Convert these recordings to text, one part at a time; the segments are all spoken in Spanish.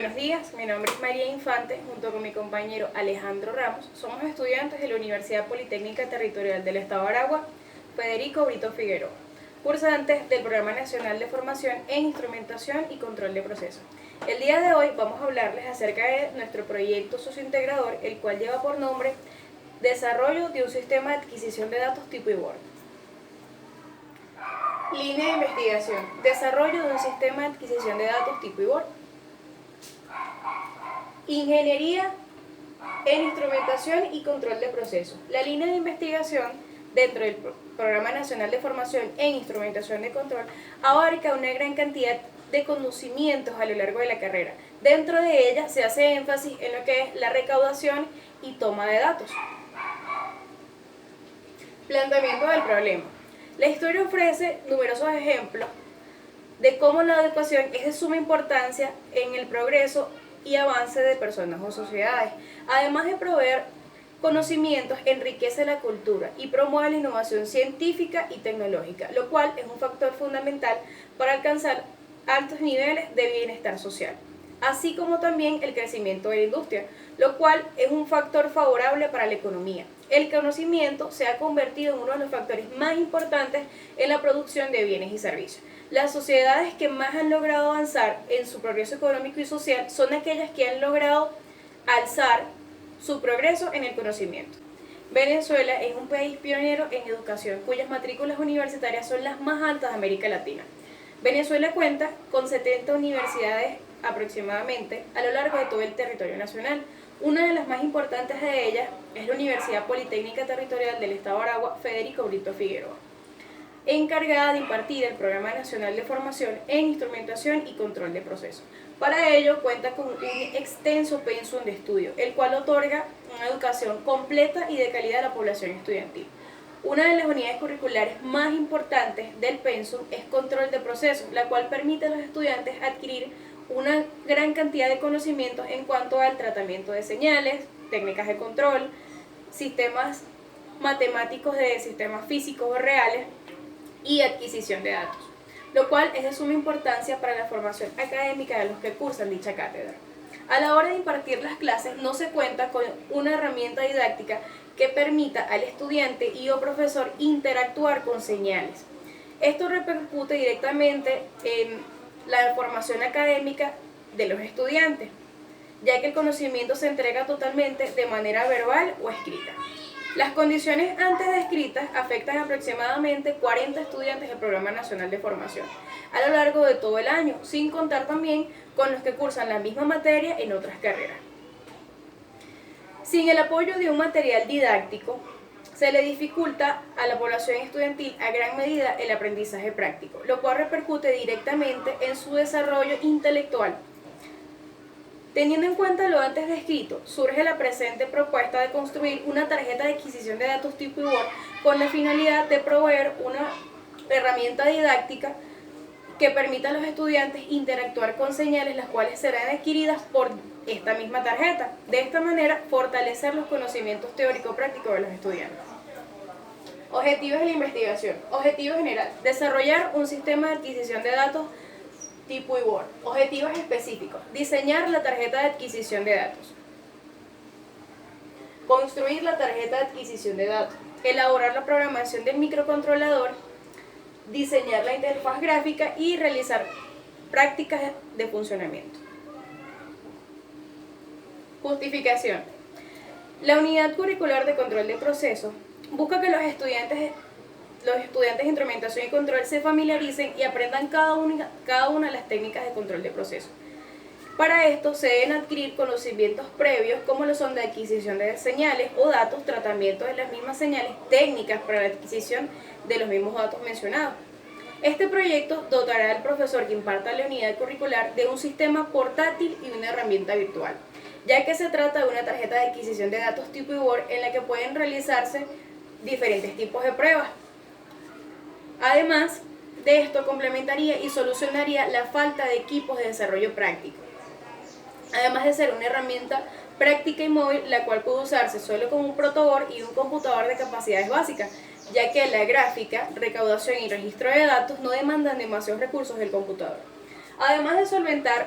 Buenos días, mi nombre es María Infante, junto con mi compañero Alejandro Ramos. Somos estudiantes de la Universidad Politécnica Territorial del Estado de Aragua, Federico Brito Figueroa, cursantes del Programa Nacional de Formación en Instrumentación y Control de Procesos. El día de hoy vamos a hablarles acerca de nuestro proyecto sociointegrador, el cual lleva por nombre Desarrollo de un sistema de adquisición de datos tipo IBOR. Línea de investigación: Desarrollo de un sistema de adquisición de datos tipo IBOR. Ingeniería en Instrumentación y Control de Procesos. La línea de investigación dentro del Programa Nacional de Formación en Instrumentación de Control abarca una gran cantidad de conocimientos a lo largo de la carrera. Dentro de ella se hace énfasis en lo que es la recaudación y toma de datos. Planteamiento del problema. La historia ofrece numerosos ejemplos de cómo la educación es de suma importancia en el progreso y avance de personas o sociedades. Además de proveer conocimientos, enriquece la cultura y promueve la innovación científica y tecnológica, lo cual es un factor fundamental para alcanzar altos niveles de bienestar social, así como también el crecimiento de la industria, lo cual es un factor favorable para la economía. El conocimiento se ha convertido en uno de los factores más importantes en la producción de bienes y servicios. Las sociedades que más han logrado avanzar en su progreso económico y social son aquellas que han logrado alzar su progreso en el conocimiento. Venezuela es un país pionero en educación, cuyas matrículas universitarias son las más altas de América Latina. Venezuela cuenta con 70 universidades aproximadamente a lo largo de todo el territorio nacional. Una de las más importantes de ellas es la Universidad Politécnica Territorial del Estado de Aragua, Federico Brito Figueroa, encargada de impartir el Programa Nacional de Formación en Instrumentación y Control de Procesos. Para ello cuenta con un extenso pensum de estudio, el cual otorga una educación completa y de calidad a la población estudiantil. Una de las unidades curriculares más importantes del pensum es Control de Procesos, la cual permite a los estudiantes adquirir una gran cantidad de conocimientos en cuanto al tratamiento de señales, técnicas de control, sistemas matemáticos de sistemas físicos o reales y adquisición de datos, lo cual es de suma importancia para la formación académica de los que cursan dicha cátedra. A la hora de impartir las clases no se cuenta con una herramienta didáctica que permita al estudiante y o profesor interactuar con señales. Esto repercute directamente en la formación académica de los estudiantes, ya que el conocimiento se entrega totalmente de manera verbal o escrita. Las condiciones antes descritas afectan aproximadamente 40 estudiantes del Programa Nacional de Formación a lo largo de todo el año, sin contar también con los que cursan la misma materia en otras carreras. Sin el apoyo de un material didáctico, se le dificulta a la población estudiantil a gran medida el aprendizaje práctico, lo cual repercute directamente en su desarrollo intelectual. Teniendo en cuenta lo antes descrito, surge la presente propuesta de construir una tarjeta de adquisición de datos tipo IBOR con la finalidad de proveer una herramienta didáctica que permita a los estudiantes interactuar con señales, las cuales serán adquiridas por esta misma tarjeta. De esta manera, fortalecer los conocimientos teórico-prácticos de los estudiantes. Objetivos de la investigación. Objetivo general: desarrollar un sistema de adquisición de datos tipo IBOR. Objetivos específicos: diseñar la tarjeta de adquisición de datos, construir la tarjeta de adquisición de datos, elaborar la programación del microcontrolador, diseñar la interfaz gráfica y realizar prácticas de funcionamiento. Justificación. La unidad curricular de control de procesos busca que los estudiantes de instrumentación y control se familiaricen y aprendan cada una de las técnicas de control de procesos. Para esto se deben adquirir conocimientos previos como lo son de adquisición de señales o datos, tratamiento de las mismas señales, técnicas para la adquisición de los mismos datos mencionados. Este proyecto dotará al profesor que imparta la unidad curricular de un sistema portátil y una herramienta virtual, ya que se trata de una tarjeta de adquisición de datos tipo IBOR en la que pueden realizarse diferentes tipos de pruebas. Además de esto, complementaría y solucionaría la falta de equipos de desarrollo práctico, además de ser una herramienta práctica y móvil, la cual puede usarse solo con un protoboard y un computador de capacidades básicas, ya que la gráfica, recaudación y registro de datos no demandan demasiados recursos del computador. Además de solventar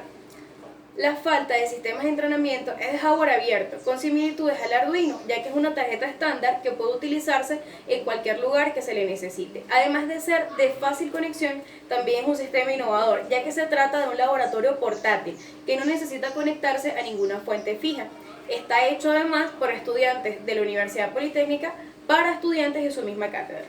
La falta de sistemas de entrenamiento es de hardware abierto, con similitudes al Arduino, ya que es una tarjeta estándar que puede utilizarse en cualquier lugar que se le necesite. Además de ser de fácil conexión, también es un sistema innovador, ya que se trata de un laboratorio portátil que no necesita conectarse a ninguna fuente fija. Está hecho además por estudiantes de la Universidad Politécnica para estudiantes de su misma cátedra.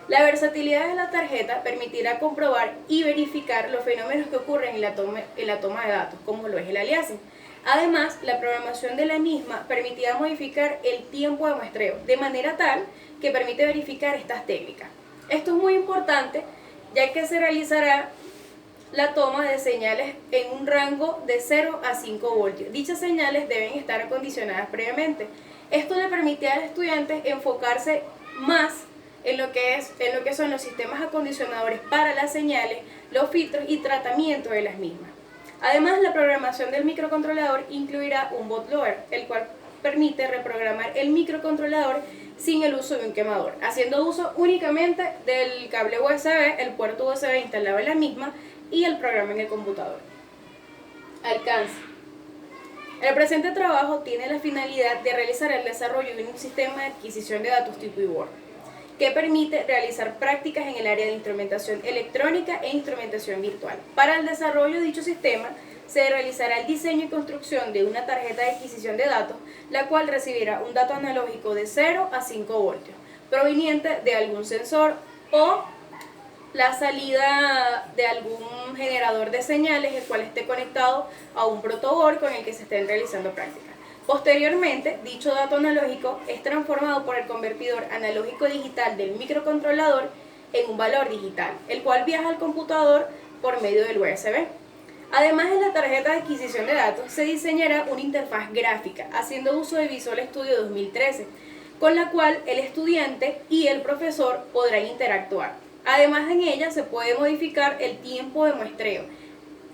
La versatilidad de la tarjeta permitirá comprobar y verificar los fenómenos que ocurren en la toma de datos, como lo es el aliasing. Además, la programación de la misma permitirá modificar el tiempo de muestreo, de manera tal que permite verificar estas técnicas. Esto es muy importante, ya que se realizará la toma de señales en un rango de 0 a 5 voltios. Dichas señales deben estar acondicionadas previamente. Esto le permite al estudiante enfocarse más en lo que son los sistemas acondicionadores para las señales, los filtros y tratamiento de las mismas. Además, la programación del microcontrolador incluirá un bootloader, el cual permite reprogramar el microcontrolador sin el uso de un quemador, haciendo uso únicamente del cable USB, el puerto USB instalado en la misma y el programa en el computador. Alcance. El presente trabajo tiene la finalidad de realizar el desarrollo de un sistema de adquisición de datos tipo IBOR, que permite realizar prácticas en el área de instrumentación electrónica e instrumentación virtual. Para el desarrollo de dicho sistema, se realizará el diseño y construcción de una tarjeta de adquisición de datos, la cual recibirá un dato analógico de 0 a 5 voltios, proveniente de algún sensor o la salida de algún generador de señales, el cual esté conectado a un protoboard con el que se estén realizando prácticas. Posteriormente, dicho dato analógico es transformado por el convertidor analógico digital del microcontrolador en un valor digital, el cual viaja al computador por medio del USB. Además de la tarjeta de adquisición de datos, se diseñará una interfaz gráfica, haciendo uso de Visual Studio 2013, con la cual el estudiante y el profesor podrán interactuar. Además, en ella se puede modificar el tiempo de muestreo.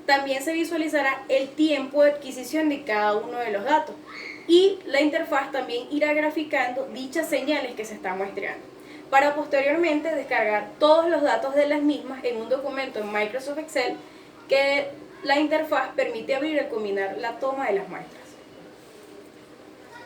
También se visualizará el tiempo de adquisición de cada uno de los datos y la interfaz también irá graficando dichas señales que se están muestreando, para posteriormente descargar todos los datos de las mismas en un documento en Microsoft Excel que la interfaz permite abrir al combinar la toma de las muestras.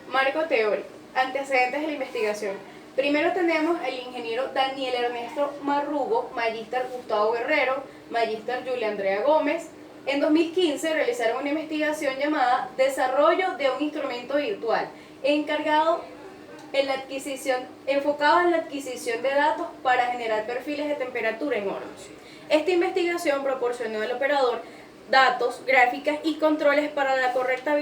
Marco teórico. Antecedentes de la investigación. Primero tenemos el ingeniero Daniel Ernesto Marrugo, magíster Gustavo Guerrero, magíster Julia Andrea Gómez. En 2015 realizaron una investigación llamada Desarrollo de un instrumento virtual, enfocado en la adquisición de datos para generar perfiles de temperatura en hornos. Esta investigación proporcionó al operador datos, gráficas y controles para la correcta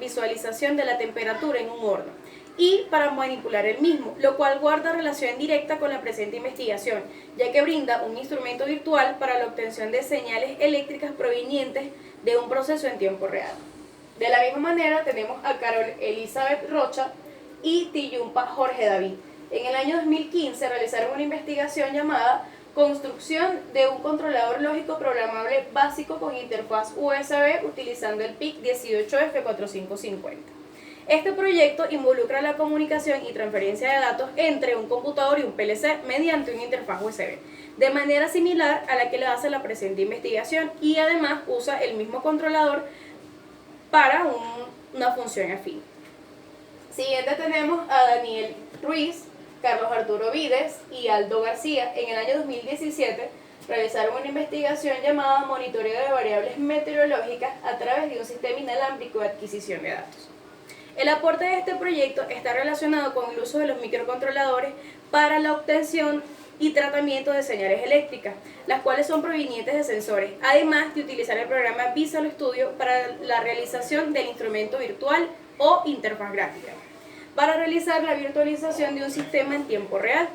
visualización de la temperatura en un horno y para manipular el mismo, lo cual guarda relación directa con la presente investigación, ya que brinda un instrumento virtual para la obtención de señales eléctricas provenientes de un proceso en tiempo real. De la misma manera tenemos a Carol Elizabeth Rocha y Tiyumpa Jorge David. En el año 2015 realizaron una investigación llamada Construcción de un controlador lógico programable básico con interfaz USB utilizando el PIC 18F4550. Este proyecto involucra la comunicación y transferencia de datos entre un computador y un PLC mediante una interfaz USB, de manera similar a la que le hace la presente investigación, y además usa el mismo controlador para una función afín. Siguiente tenemos a Daniel Ruiz, Carlos Arturo Vides y Aldo García. En el año 2017 realizaron una investigación llamada Monitoreo de variables meteorológicas a través de un sistema inalámbrico de adquisición de datos. El aporte de este proyecto está relacionado con el uso de los microcontroladores para la obtención y tratamiento de señales eléctricas, las cuales son provenientes de sensores, además de utilizar el programa Visual Studio para la realización del instrumento virtual o interfaz gráfica, para realizar la virtualización de un sistema en tiempo real.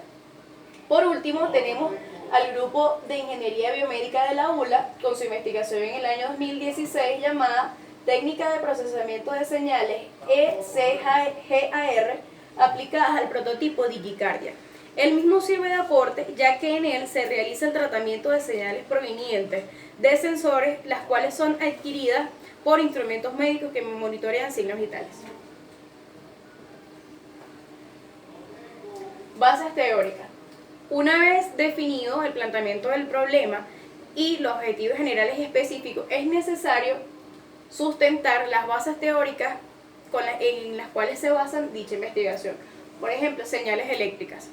Por último, tenemos al grupo de Ingeniería Biomédica de la ULA, con su investigación en el año 2016 llamada Técnica de Procesamiento de Señales ECGAR aplicadas al prototipo Digicardia. El mismo sirve de aporte, ya que en él se realiza el tratamiento de señales provenientes de sensores, las cuales son adquiridas por instrumentos médicos que monitorean signos vitales. Bases teóricas. Una vez definido el planteamiento del problema y los objetivos generales y específicos, es necesario sustentar las bases teóricas en las cuales se basa dicha investigación. Por ejemplo, señales eléctricas.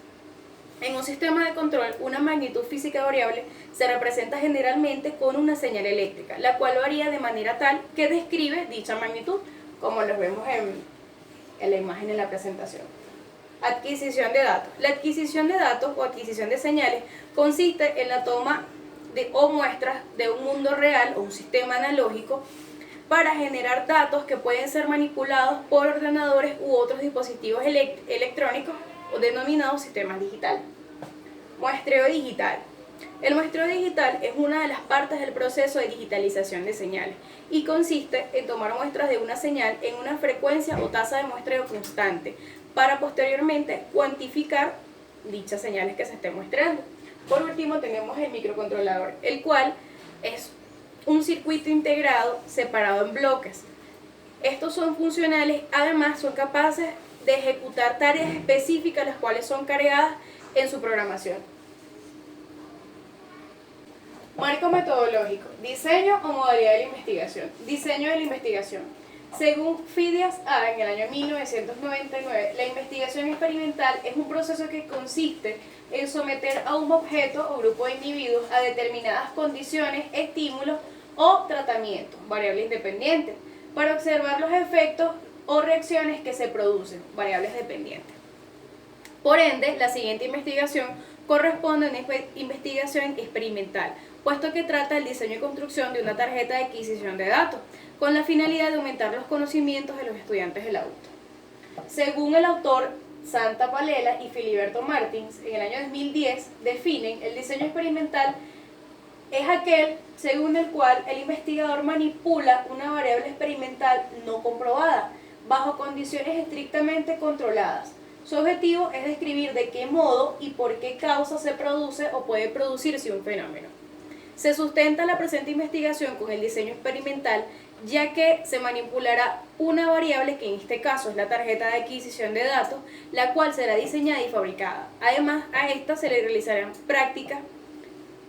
En un sistema de control, una magnitud física variable se representa generalmente con una señal eléctrica, la cual varía de manera tal que describe dicha magnitud, como lo vemos en la imagen en la presentación. Adquisición de datos. La adquisición de datos o adquisición de señales consiste en la toma o muestras de un mundo real o un sistema analógico para generar datos que pueden ser manipulados por ordenadores u otros dispositivos electrónicos o denominados sistemas digitales. Muestreo digital. El muestreo digital es una de las partes del proceso de digitalización de señales y consiste en tomar muestras de una señal en una frecuencia o tasa de muestreo constante para posteriormente cuantificar dichas señales que se estén muestrando. Por último tenemos el microcontrolador, el cual es un circuito integrado separado en bloques. Estos son funcionales, además son capaces de ejecutar tareas específicas las cuales son cargadas en su programación. Marco metodológico, diseño o modalidad de la investigación. Diseño de la investigación. Según Fidias A, en el año 1999, la investigación experimental es un proceso que consiste en someter a un objeto o grupo de individuos a determinadas condiciones, estímulos o tratamientos, variables independientes, para observar los efectos o reacciones que se producen, variables dependientes. Por ende, la siguiente investigación corresponde a una investigación experimental, puesto que trata del diseño y construcción de una tarjeta de adquisición de datos, con la finalidad de aumentar los conocimientos de los estudiantes del adulto. Según el autor Santa Palela y Filiberto Martins, en el año 2010, definen el diseño experimental es aquel según el cual el investigador manipula una variable experimental no comprobada, bajo condiciones estrictamente controladas. Su objetivo es describir de qué modo y por qué causa se produce o puede producirse un fenómeno. Se sustenta la presente investigación con el diseño experimental, ya que se manipulará una variable que en este caso es la tarjeta de adquisición de datos, la cual será diseñada y fabricada. Además, a esta se le realizarán prácticas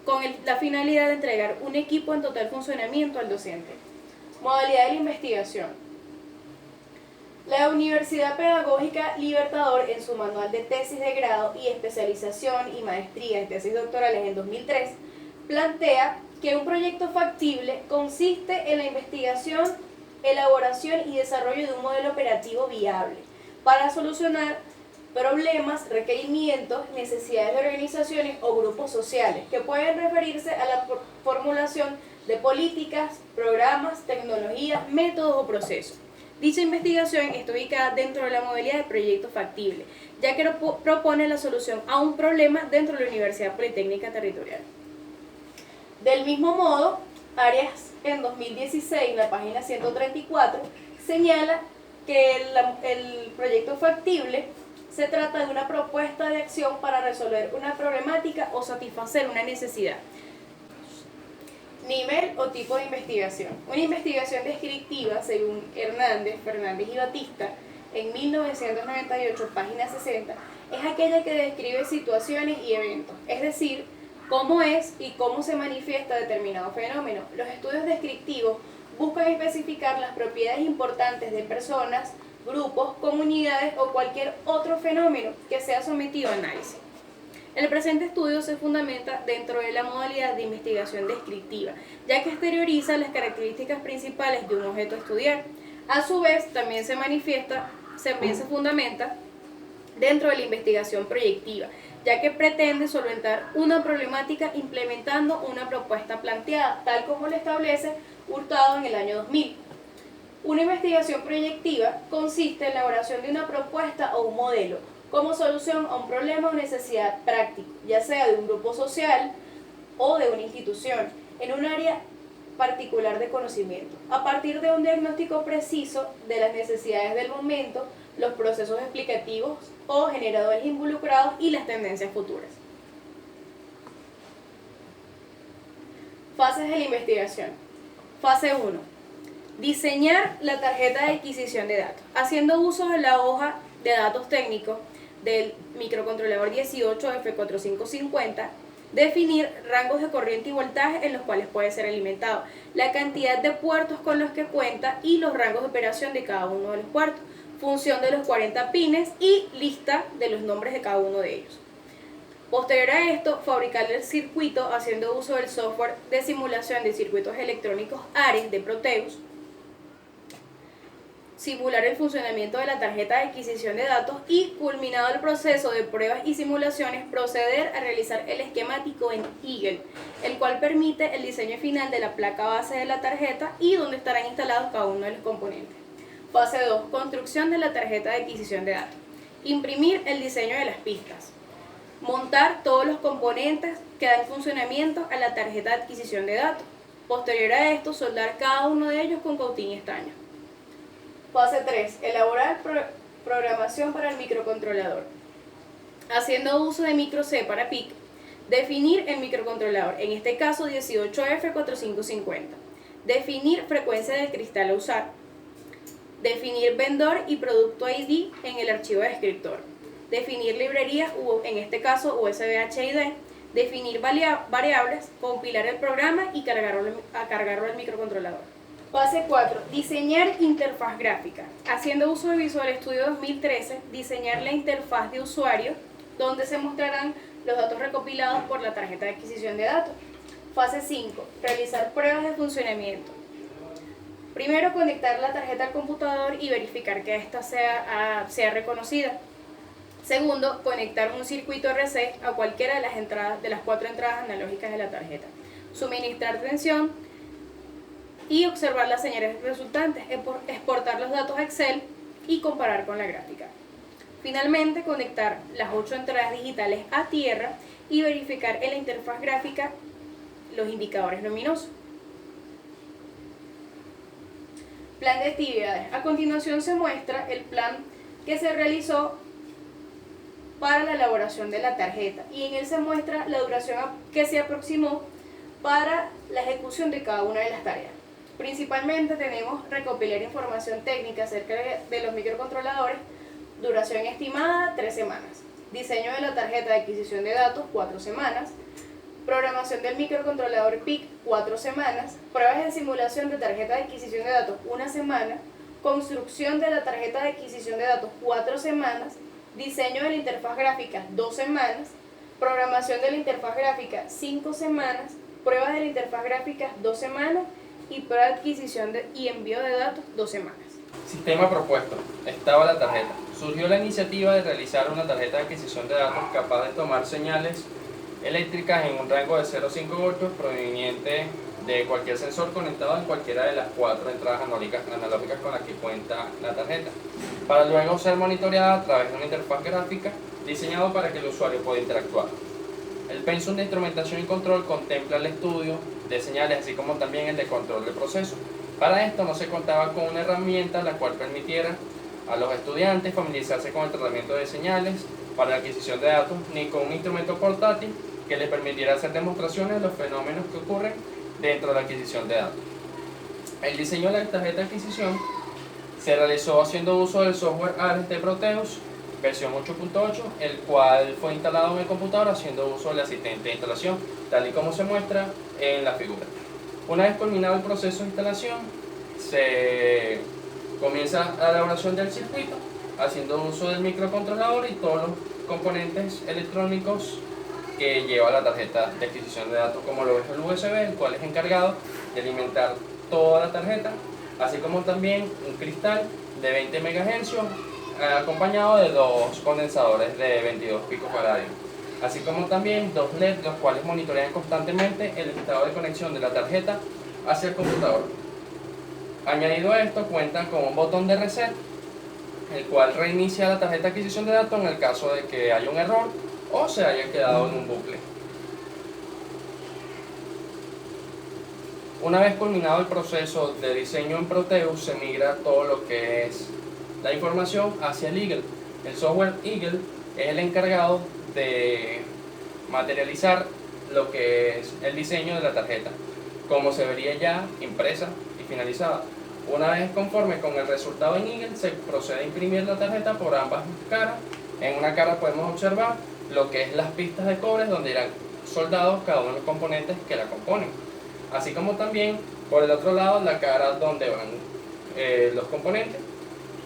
con la finalidad de entregar un equipo en total funcionamiento al docente. Modalidad de la investigación. La Universidad Pedagógica Libertador, en su manual de tesis de grado y especialización y maestría en tesis doctorales en 2003, plantea que un proyecto factible consiste en la investigación, elaboración y desarrollo de un modelo operativo viable para solucionar problemas, requerimientos, necesidades de organizaciones o grupos sociales que pueden referirse a la formulación de políticas, programas, tecnologías, métodos o procesos. Dicha investigación está ubicada dentro de la modalidad de proyecto factible, ya que propone la solución a un problema dentro de la Universidad Politécnica Territorial. Del mismo modo, Arias en 2016, en la página 134, señala que el proyecto factible se trata de una propuesta de acción para resolver una problemática o satisfacer una necesidad. Nivel o tipo de investigación. Una investigación descriptiva, según Fernández y Batista, en 1998, página 60, es aquella que describe situaciones y eventos, es decir, cómo es y cómo se manifiesta determinado fenómeno. Los estudios descriptivos buscan especificar las propiedades importantes de personas, grupos, comunidades o cualquier otro fenómeno que sea sometido a análisis. El presente estudio se fundamenta dentro de la modalidad de investigación descriptiva, ya que exterioriza las características principales de un objeto a estudiar. A su vez, también se fundamenta dentro de la investigación proyectiva, ya que pretende solventar una problemática implementando una propuesta planteada, tal como lo establece Hurtado en el año 2000. Una investigación proyectiva consiste en la elaboración de una propuesta o un modelo como solución a un problema o necesidad práctica, ya sea de un grupo social o de una institución, en un área particular de conocimiento, a partir de un diagnóstico preciso de las necesidades del momento, los procesos explicativos o generadores involucrados y las tendencias futuras. Fases de la investigación. Fase 1. Diseñar la tarjeta de adquisición de datos, haciendo uso de la hoja de datos técnicos del microcontrolador 18F4550 Definir rangos de corriente y voltaje en los cuales puede ser alimentado, la cantidad de puertos con los que cuenta y los rangos de operación de cada uno de los puertos, función de los 40 pines y lista de los nombres de cada uno de ellos. Posterior a esto, fabricar el circuito haciendo uso del software de simulación de circuitos electrónicos ARES de Proteus, simular el funcionamiento de la tarjeta de adquisición de datos y, culminado el proceso de pruebas y simulaciones, proceder a realizar el esquemático en Eagle, el cual permite el diseño final de la placa base de la tarjeta y donde estarán instalados cada uno de los componentes. Fase 2. Construcción de la tarjeta de adquisición de datos. Imprimir el diseño de las pistas. Montar todos los componentes que dan funcionamiento a la tarjeta de adquisición de datos. Posterior a esto, soldar cada uno de ellos con cautín y estaño. Fase 3. Elaborar programación para el microcontrolador. Haciendo uso de micro C para PIC, definir el microcontrolador, en este caso 18F4550. Definir frecuencia del cristal a usar. Definir vendor y producto ID en el archivo de descriptor. Definir librerías, en este caso USBHID. Definir variables, compilar el programa y cargarlo al microcontrolador. Fase 4. Diseñar interfaz gráfica. Haciendo uso de Visual Studio 2013, diseñar la interfaz de usuario, donde se mostrarán los datos recopilados por la tarjeta de adquisición de datos. Fase 5. Realizar pruebas de funcionamiento. Primero, conectar la tarjeta al computador y verificar que ésta sea reconocida. Segundo, conectar un circuito RC a cualquiera de las 4 entradas analógicas de la tarjeta. Suministrar tensión y observar las señales resultantes, exportar los datos a Excel y comparar con la gráfica. Finalmente, conectar las 8 entradas digitales a tierra y verificar en la interfaz gráfica los indicadores luminosos. Plan de actividades. A continuación se muestra el plan que se realizó para la elaboración de la tarjeta y en él se muestra la duración que se aproximó para la ejecución de cada una de las tareas. Principalmente tenemos recopilar información técnica acerca de los microcontroladores, duración estimada 3 semanas, diseño de la tarjeta de adquisición de datos 4 semanas, programación del microcontrolador PIC 4 semanas, pruebas de simulación de tarjeta de adquisición de datos 1 semana, construcción de la tarjeta de adquisición de datos 4 semanas, diseño de la interfaz gráfica 2 semanas, programación de la interfaz gráfica 5 semanas, pruebas de la interfaz gráfica 2 semanas y prueba de adquisición y envío de datos 2 semanas. Sistema propuesto. Estaba la tarjeta. Surgió la iniciativa de realizar una tarjeta de adquisición de datos capaz de tomar señales eléctricas en un rango de 0,5 voltios proveniente de cualquier sensor conectado en cualquiera de las 4 entradas analógicas con las que cuenta la tarjeta, para luego ser monitoreada a través de una interfaz gráfica diseñado para que el usuario pueda interactuar. El pensum de instrumentación y control contempla el estudio de señales, así como también el de control del proceso. Para esto no se contaba con una herramienta la cual permitiera a los estudiantes familiarizarse con el tratamiento de señales para la adquisición de datos, ni con un instrumento portátil que les permitiera hacer demostraciones de los fenómenos que ocurren dentro de la adquisición de datos. El diseño de la tarjeta de adquisición se realizó haciendo uso del software ARES de Proteus, versión 8.8, el cual fue instalado en el computador haciendo uso del asistente de instalación, tal y como se muestra en la figura. Una vez culminado el proceso de instalación, se comienza la elaboración del circuito, haciendo uso del microcontrolador y todos los componentes electrónicos que lleva la tarjeta de adquisición de datos, como lo es el USB, el cual es encargado de alimentar toda la tarjeta, así como también un cristal de 20 MHz acompañado de 2 condensadores de 22 picofarads, así como también 2 LED, los cuales monitorean constantemente el estado de conexión de la tarjeta hacia el computador. Añadido a esto, cuentan con un botón de reset, el cual reinicia la tarjeta de adquisición de datos en el caso de que haya un error o se haya quedado en un bucle. Una vez culminado el proceso de diseño en Proteus, se migra todo lo que es la información hacia el Eagle. El software Eagle es el encargado de materializar lo que es el diseño de la tarjeta, como se vería ya impresa y finalizada. Una vez conforme con el resultado en Eagle, se procede a imprimir la tarjeta por ambas caras. En una cara podemos observar lo que es las pistas de cobre, donde irán soldados cada uno de los componentes que la componen. Así como también, por el otro lado, la cara donde van los componentes,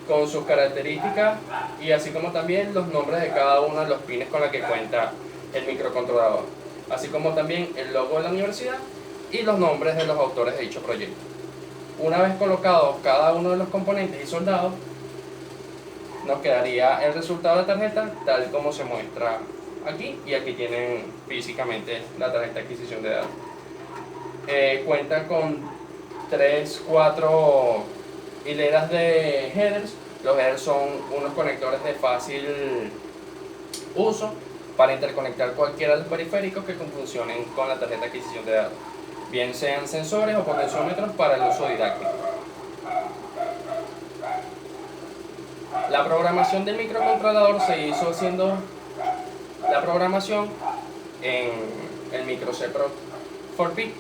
con sus características y así como también los nombres de cada uno de los pines con los que cuenta el microcontrolador, así como también el logo de la universidad y los nombres de los autores de dicho proyecto. Una vez colocados cada uno de los componentes y soldados, nos quedaría el resultado de la tarjeta tal como se muestra aquí, y aquí tienen físicamente la tarjeta de adquisición de datos. Cuenta con 4 hileras de headers. Los headers son unos conectores de fácil uso para interconectar cualquiera de los periféricos que funcionen con la tarjeta de adquisición de datos, bien sean sensores o potenciómetros para el uso didáctico. La programación del microcontrolador se hizo haciendo la programación en el micro C Pro 4P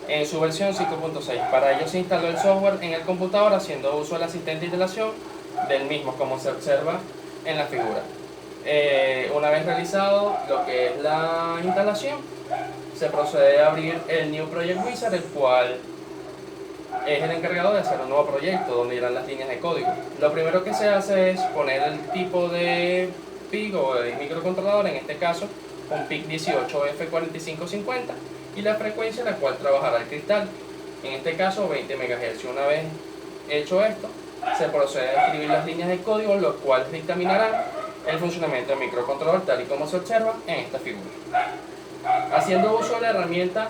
en su versión 5.6. Para ello se instaló el software en el computador haciendo uso del asistente de instalación del mismo, como se observa en la figura. Una vez realizado lo que es la instalación, se procede a abrir el New Project Wizard, el cual es el encargado de hacer un nuevo proyecto donde irán las líneas de código. Lo primero que se hace es poner el tipo de PIC o de microcontrolador, en este caso un PIC 18F4550, y la frecuencia a la cual trabajará el cristal, en este caso 20 MHz. Una vez hecho esto, se procede a escribir las líneas de código, los cuales dictaminarán el funcionamiento del microcontrolador tal y como se observa en esta figura. Haciendo uso de la herramienta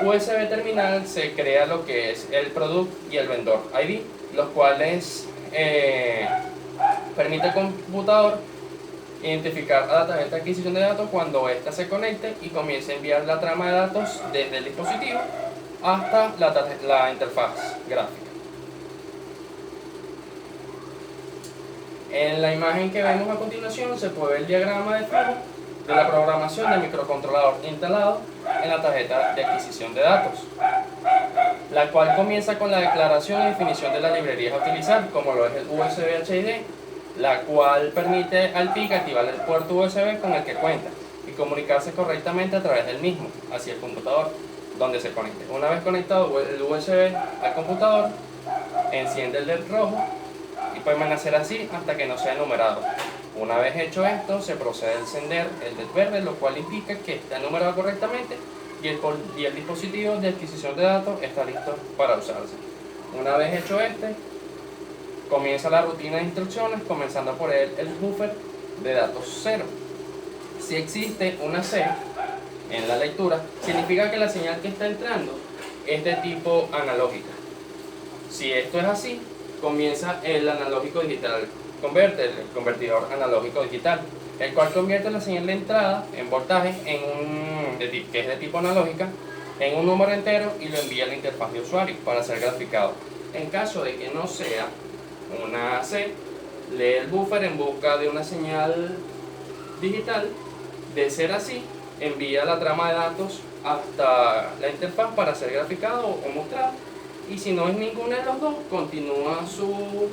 USB Terminal se crea lo que es el Product y el Vendor ID, los cuales permite al computador identificar a la tarjeta de adquisición de datos cuando ésta se conecte y comience a enviar la trama de datos desde el dispositivo hasta la interfaz gráfica. En la imagen que vemos a continuación se puede ver el diagrama de flujo de la programación del microcontrolador instalado en la tarjeta de adquisición de datos, la cual comienza con la declaración y definición de las librerías a utilizar, como lo es el USB HID, la cual permite al PIC activar el puerto USB con el que cuenta y comunicarse correctamente a través del mismo hacia el computador donde se conecte. Una vez conectado el USB al computador, enciende el LED rojo y puede permanecer así hasta que no sea enumerado. Una vez hecho esto, se procede a encender el LED verde, lo cual indica que está enumerado correctamente y el dispositivo de adquisición de datos está listo para usarse. Una vez hecho comienza la rutina de instrucciones, comenzando por el buffer de datos 0. Si existe una C en la lectura, significa que la señal que está entrando es de tipo analógica. Si esto es así, comienza el analógico digital converter, el convertidor analógico digital, el cual convierte la señal de entrada en voltaje que es de tipo analógica en un número entero y lo envía a la interfaz de usuario para ser graficado. En caso de que no sea una C, lee el buffer en busca de una señal digital. De ser así, envía la trama de datos hasta la interfaz para ser graficado o mostrado, y si no es ninguna de los dos, continúa su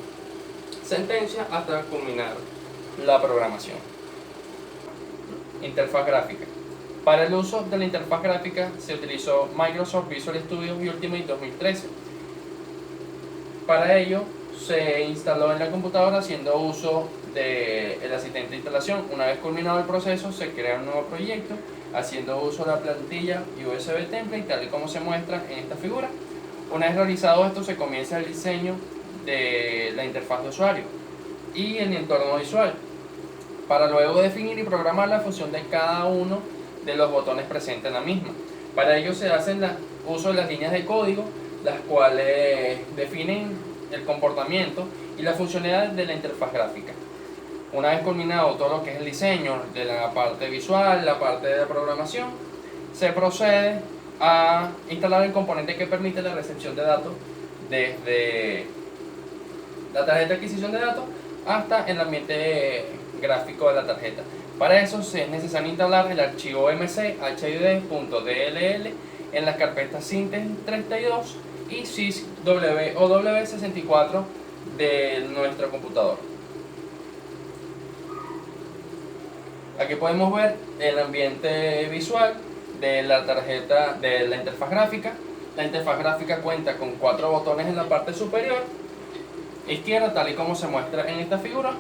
sentencia hasta culminar la programación. Interfaz gráfica. Para el uso de la interfaz gráfica se utilizó Microsoft Visual Studio Ultimate 2013. Para ello se instaló en la computadora haciendo uso del asistente de instalación. Una vez culminado el proceso, se crea un nuevo proyecto haciendo uso de la plantilla USB Template tal y como se muestra en esta figura. Una vez realizado esto, se comienza el diseño de la interfaz de usuario y el entorno visual, para luego definir y programar la función de cada uno de los botones presentes en la misma. Para ello se hace uso de las líneas de código, las cuales definen el comportamiento y la funcionalidad de la interfaz gráfica. Una vez culminado todo lo que es el diseño de la parte visual, la parte de la programación, se procede a instalar el componente que permite la recepción de datos desde la tarjeta de adquisición de datos hasta el ambiente gráfico de la tarjeta. Para eso es necesario instalar el archivo mchid.dll en las carpetas Syntax32 y syswow64 de nuestro computador. Aquí podemos ver el ambiente visual de la tarjeta de la interfaz gráfica. La interfaz gráfica cuenta con 4 botones en la parte superior izquierda, tal y como se muestra en esta figura,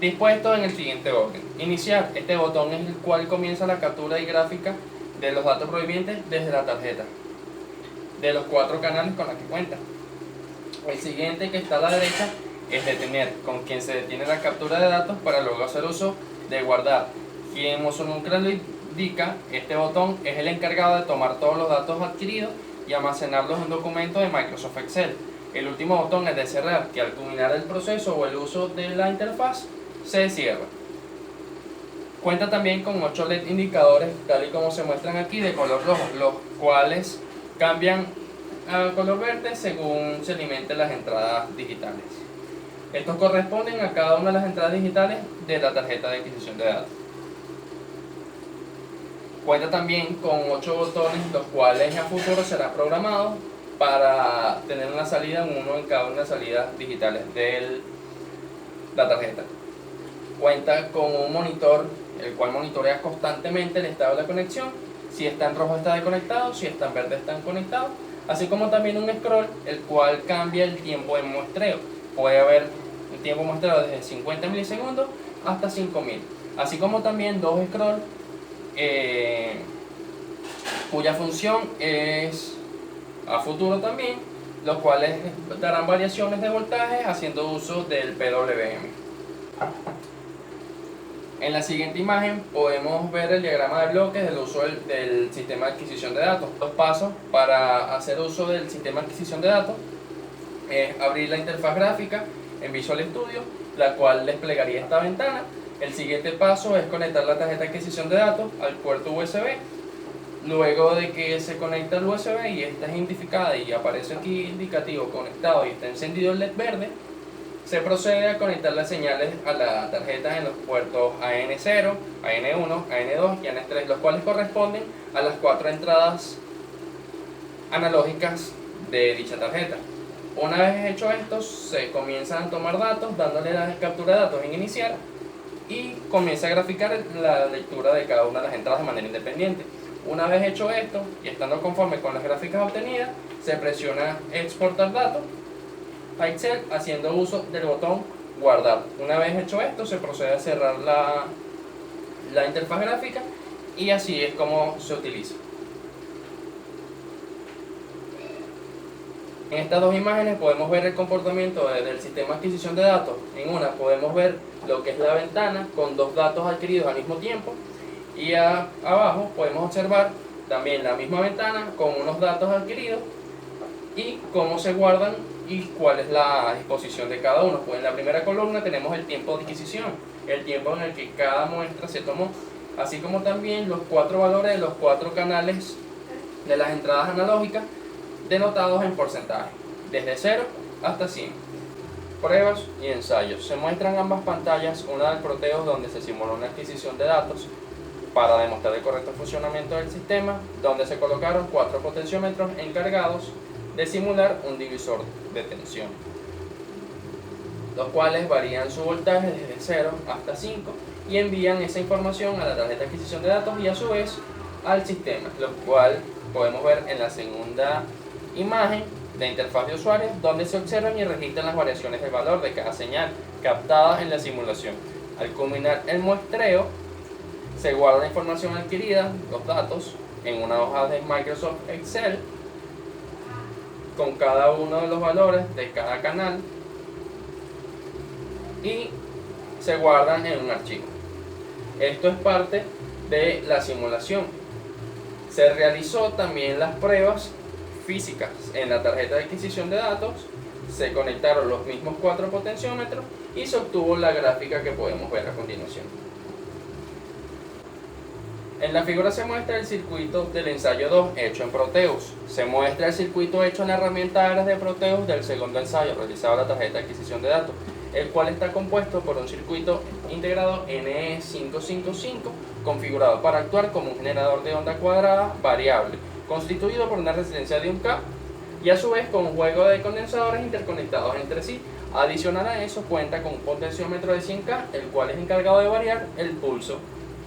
dispuestos en el siguiente orden. Iniciar, este botón es el cual comienza la captura y gráfica de los datos provenientes desde la tarjeta, de los 4 canales con los que cuenta. El siguiente, que está a la derecha, es detener, con quien se detiene la captura de datos para luego hacer uso de guardar. Quien su nombre lo indica, este botón es el encargado de tomar todos los datos adquiridos y almacenarlos en un documento de Microsoft Excel. El último botón es de cerrar, que al culminar el proceso o el uso de la interfaz se cierra. Cuenta también con 8 LED indicadores, tal y como se muestran aquí, de color rojo, los cuales cambian a color verde según se alimenten las entradas digitales. Estos corresponden a cada una de las entradas digitales de la tarjeta de adquisición de datos. Cuenta también con 8 botones, los cuales a futuro serán programados para tener una salida, uno en cada una de las salidas digitales de la tarjeta. Cuenta con un monitor, el cual monitorea constantemente el estado de la conexión. Si está en rojo está desconectado, si está en verde está conectado, así como también un scroll, el cual cambia el tiempo de muestreo. Puede haber el tiempo de muestreo desde 50 milisegundos hasta 5000, así como también 2 scroll, cuya función es a futuro también, los cuales darán variaciones de voltaje haciendo uso del PWM. En la siguiente imagen podemos ver el diagrama de bloques del uso del sistema de adquisición de datos. Los pasos para hacer uso del sistema de adquisición de datos es abrir la interfaz gráfica en Visual Studio, la cual desplegaría esta ventana. El siguiente paso es conectar la tarjeta de adquisición de datos al puerto USB. Luego de que se conecta al USB y esta es identificada y aparece aquí indicativo conectado y está encendido el LED verde, se procede a conectar las señales a la tarjeta en los puertos AN0, AN1, AN2 y AN3, los cuales corresponden a las 4 entradas analógicas de dicha tarjeta. Una vez hecho esto, se comienzan a tomar datos, dándole la captura de datos en iniciar, y comienza a graficar la lectura de cada una de las entradas de manera independiente. Una vez hecho esto y estando conforme con las gráficas obtenidas, se presiona exportar datos a Excel haciendo uso del botón guardar. Una vez hecho esto, se procede a cerrar la interfaz gráfica, y así es como se utiliza. En estas dos imágenes podemos ver el comportamiento del sistema de adquisición de datos. En una podemos ver lo que es la ventana con 2 datos adquiridos al mismo tiempo, y abajo podemos observar también la misma ventana con unos datos adquiridos y cómo se guardan y cuál es la disposición de cada uno. Pues en la primera columna tenemos el tiempo de adquisición, el tiempo en el que cada muestra se tomó, así como también los 4 valores de los 4 canales de las entradas analógicas denotados en porcentaje, desde 0 hasta 100. Pruebas y ensayos. Se muestran ambas pantallas, una del Proteus donde se simuló una adquisición de datos para demostrar el correcto funcionamiento del sistema, donde se colocaron 4 potenciómetros encargados de simular un divisor de tensión, los cuales varían su voltaje desde 0 hasta 5 y envían esa información a la tarjeta de adquisición de datos y a su vez al sistema, lo cual podemos ver en la segunda imagen de interfaz de usuario, donde se observan y registran las variaciones del valor de cada señal captadas en la simulación. Al culminar el muestreo, se guarda la información adquirida, los datos, en una hoja de Microsoft Excel con cada uno de los valores de cada canal y se guardan en un archivo. Esto es parte de la simulación. Se realizó también las pruebas físicas en la tarjeta de adquisición de datos, se conectaron los mismos 4 potenciómetros y se obtuvo la gráfica que podemos ver a continuación. En la figura se muestra el circuito del ensayo 2 hecho en Proteus. Se muestra el circuito hecho en la herramienta Aras de Proteus del segundo ensayo realizado en la tarjeta de adquisición de datos, el cual está compuesto por un circuito integrado NE555 configurado para actuar como un generador de onda cuadrada variable, constituido por una resistencia de 1K y a su vez con un juego de condensadores interconectados entre sí. Adicional a eso, cuenta con un potenciómetro de 100K, el cual es encargado de variar el pulso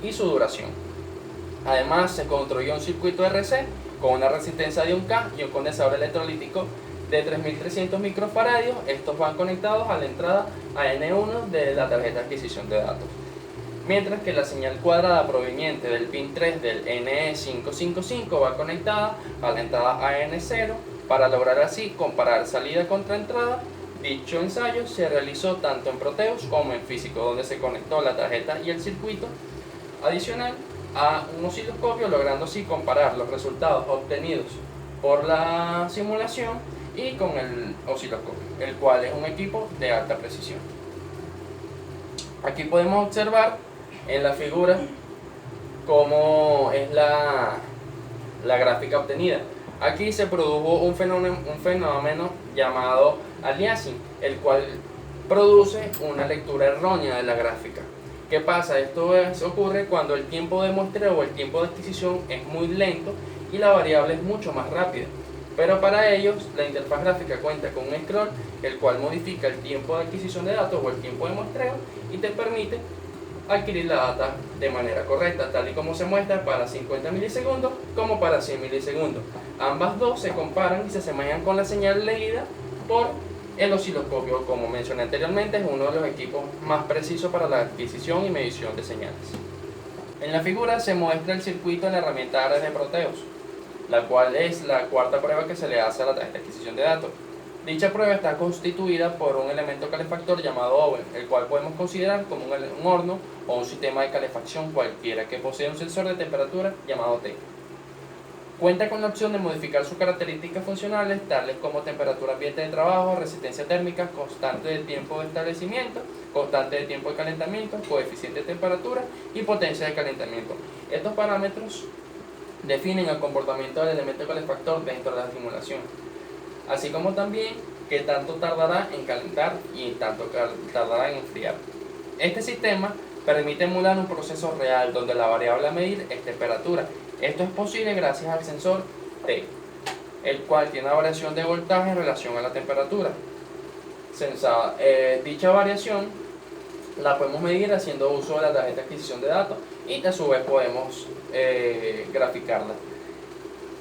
y su duración. Además, se construyó un circuito RC con una resistencia de 1K y un condensador electrolítico de 3300 microfaradios. Estos van conectados a la entrada AN1 de la tarjeta de adquisición de datos. Mientras que la señal cuadrada proveniente del pin 3 del NE555 va conectada a la entrada AN0 para lograr así comparar salida contra entrada. Dicho ensayo se realizó tanto en Proteus como en físico, donde se conectó la tarjeta y el circuito adicional a un osciloscopio, logrando así comparar los resultados obtenidos por la simulación y con el osciloscopio, el cual es un equipo de alta precisión. Aquí podemos observar en la figura cómo es la gráfica obtenida. Aquí se produjo un fenómeno llamado aliasing, el cual produce una lectura errónea de la gráfica. ¿Qué pasa? Esto ocurre cuando el tiempo de muestreo o el tiempo de adquisición es muy lento y la variable es mucho más rápida. Pero para ellos, la interfaz gráfica cuenta con un scroll, el cual modifica el tiempo de adquisición de datos o el tiempo de muestreo y te permite adquirir la data de manera correcta, tal y como se muestra para 50 milisegundos como para 100 milisegundos. Ambas dos se comparan y se asemejan con la señal leída por el osciloscopio. Como mencioné anteriormente, es uno de los equipos más precisos para la adquisición y medición de señales. En la figura se muestra el circuito en la herramienta Ares de Proteus, la cual es la cuarta prueba que se le hace a la tarjeta de adquisición de datos. Dicha prueba está constituida por un elemento calefactor llamado oven, el cual podemos considerar como un horno o un sistema de calefacción cualquiera que posee un sensor de temperatura llamado T. Cuenta con la opción de modificar sus características funcionales, tales como temperatura ambiente de trabajo, resistencia térmica, constante de tiempo de establecimiento, constante de tiempo de calentamiento, coeficiente de temperatura y potencia de calentamiento. Estos parámetros definen el comportamiento del elemento calefactor dentro de la simulación, así como también qué tanto tardará en calentar y tanto tardará en enfriar. Este sistema permite emular un proceso real donde la variable a medir es temperatura. Esto es posible gracias al sensor T, el cual tiene una variación de voltaje en relación a la temperatura. Dicha variación la podemos medir haciendo uso de la tarjeta de adquisición de datos y a su vez podemos graficarla.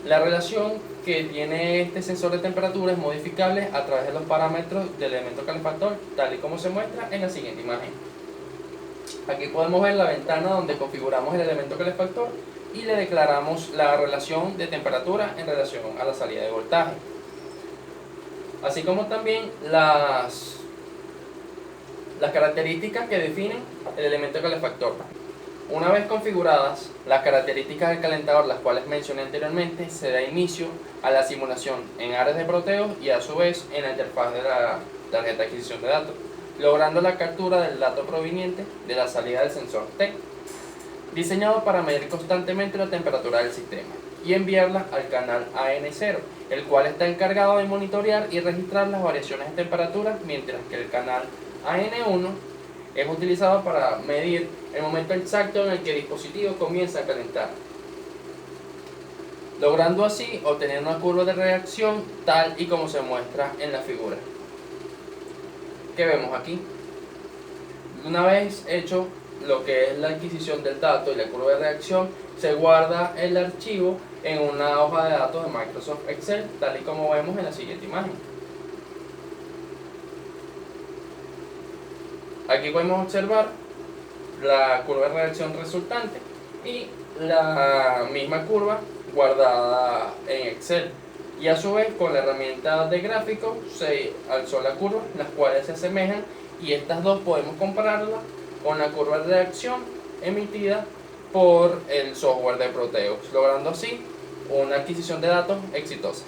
La relación que tiene este sensor de temperatura es modificable a través de los parámetros del elemento calefactor, tal y como se muestra en la siguiente imagen. Aquí podemos ver la ventana donde configuramos el elemento calefactor y le declaramos la relación de temperatura en relación a la salida de voltaje, así como también las características que definen el elemento calefactor. Una vez configuradas las características del calentador, las cuales mencioné anteriormente, se da inicio a la simulación en Ares de Proteus y a su vez en la interfaz de la tarjeta de adquisición de datos, logrando la captura del dato proveniente de la salida del sensor T, diseñado para medir constantemente la temperatura del sistema y enviarla al canal AN0, el cual está encargado de monitorear y registrar las variaciones de temperatura, mientras que el canal AN1 es utilizado para medir el momento exacto en el que el dispositivo comienza a calentar, logrando así obtener una curva de reacción tal y como se muestra en la figura que vemos aquí. Una vez hecho lo que es la adquisición del dato y la curva de reacción, se guarda el archivo en una hoja de datos de Microsoft Excel, tal y como vemos en la siguiente imagen. Aquí podemos observar la curva de reacción resultante y la misma curva guardada en Excel, y a su vez con la herramienta de gráfico se alzó la curva, las cuales se asemejan, y estas dos podemos compararlas con la curva de reacción emitida por el software de Proteus, logrando así una adquisición de datos exitosa.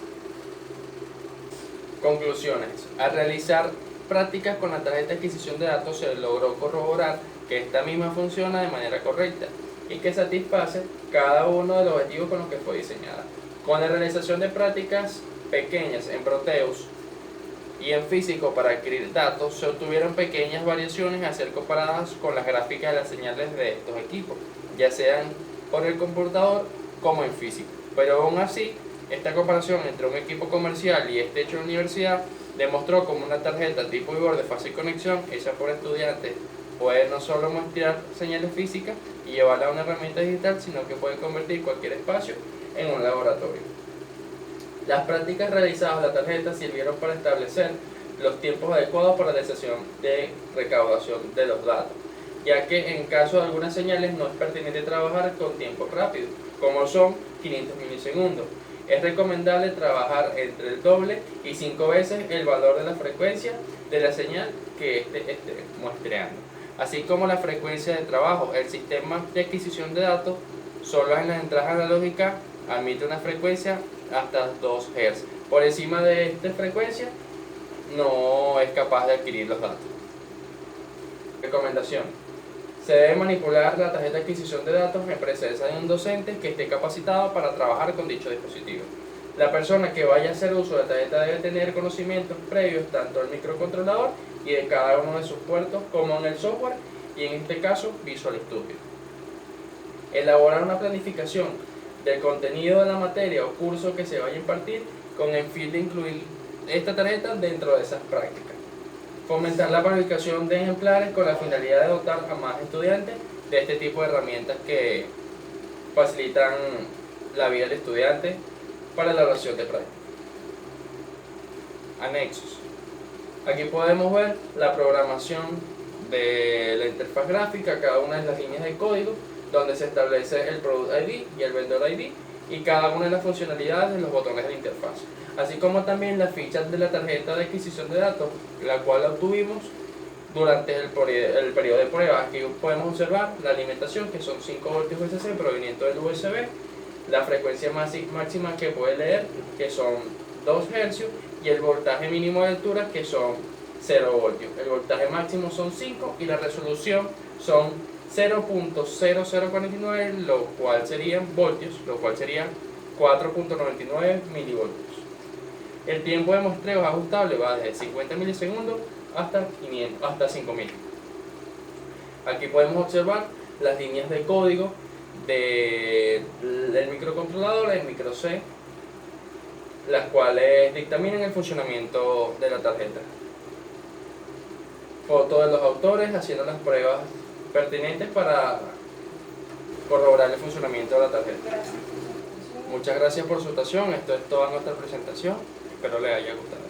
Conclusiones: al realizar prácticas con la tarjeta de adquisición de datos se logró corroborar que esta misma funciona de manera correcta y que satisface cada uno de los objetivos con los que fue diseñada. Con la realización de prácticas pequeñas en Proteus y en físico para adquirir datos, se obtuvieron pequeñas variaciones a ser comparadas con las gráficas de las señales de estos equipos, ya sean por el computador como en físico. Pero aún así, esta comparación entre un equipo comercial y este hecho en la universidad demostró como una tarjeta tipo IBOR de fácil conexión, hecha por estudiantes Puede no solo muestrear señales físicas y llevarla a una herramienta digital, sino que puede convertir cualquier espacio en un laboratorio. Las prácticas realizadas a la tarjeta sirvieron para establecer los tiempos adecuados para la sesión de recaudación de los datos, ya que en caso de algunas señales no es pertinente trabajar con tiempos rápidos, como son 500 milisegundos. Es recomendable trabajar entre el doble y 5 veces el valor de la frecuencia de la señal que esté muestreando, así como la frecuencia de trabajo. El sistema de adquisición de datos solo en las entradas analógicas admite una frecuencia hasta 2 Hz. Por encima de esta frecuencia no es capaz de adquirir los datos. Recomendación: se debe manipular la tarjeta de adquisición de datos en presencia de un docente que esté capacitado para trabajar con dicho dispositivo. La persona que vaya a hacer uso de la tarjeta debe tener conocimientos previos tanto del microcontrolador y de cada uno de sus puertos como en el software, y en este caso Visual Studio. Elaborar una planificación del contenido de la materia o curso que se vaya a impartir con el fin de incluir esta tarjeta dentro de esas prácticas. Fomentar la fabricación de ejemplares con la finalidad de dotar a más estudiantes de este tipo de herramientas que facilitan la vida del estudiante para la elaboración de prácticas. Anexos. Aquí podemos ver la programación de la interfaz gráfica, cada una de las líneas de código, donde se establece el Product ID y el Vendor ID y cada una de las funcionalidades de los botones de la interfaz, así como también las fichas de la tarjeta de adquisición de datos, la cual obtuvimos durante el periodo de prueba. Aquí podemos observar la alimentación, que son 5 voltios USC provenientes del USB, la frecuencia máxima que puede leer, que son 2 Hz, y el voltaje mínimo de altura, que son 0 voltios. El voltaje máximo son 5 y la resolución son 0.0049, lo cual serían voltios, lo cual serían 4.99 milivoltios. El tiempo de muestreo es ajustable, va desde 50 milisegundos hasta 5000. Aquí podemos observar las líneas de código del microcontrolador, el micro C, las cuales dictaminan el funcionamiento de la tarjeta. Fotos de los autores haciendo las pruebas pertinentes para corroborar el funcionamiento de la tarjeta. Muchas gracias por su atención. Esto es toda nuestra presentación. Espero les haya gustado.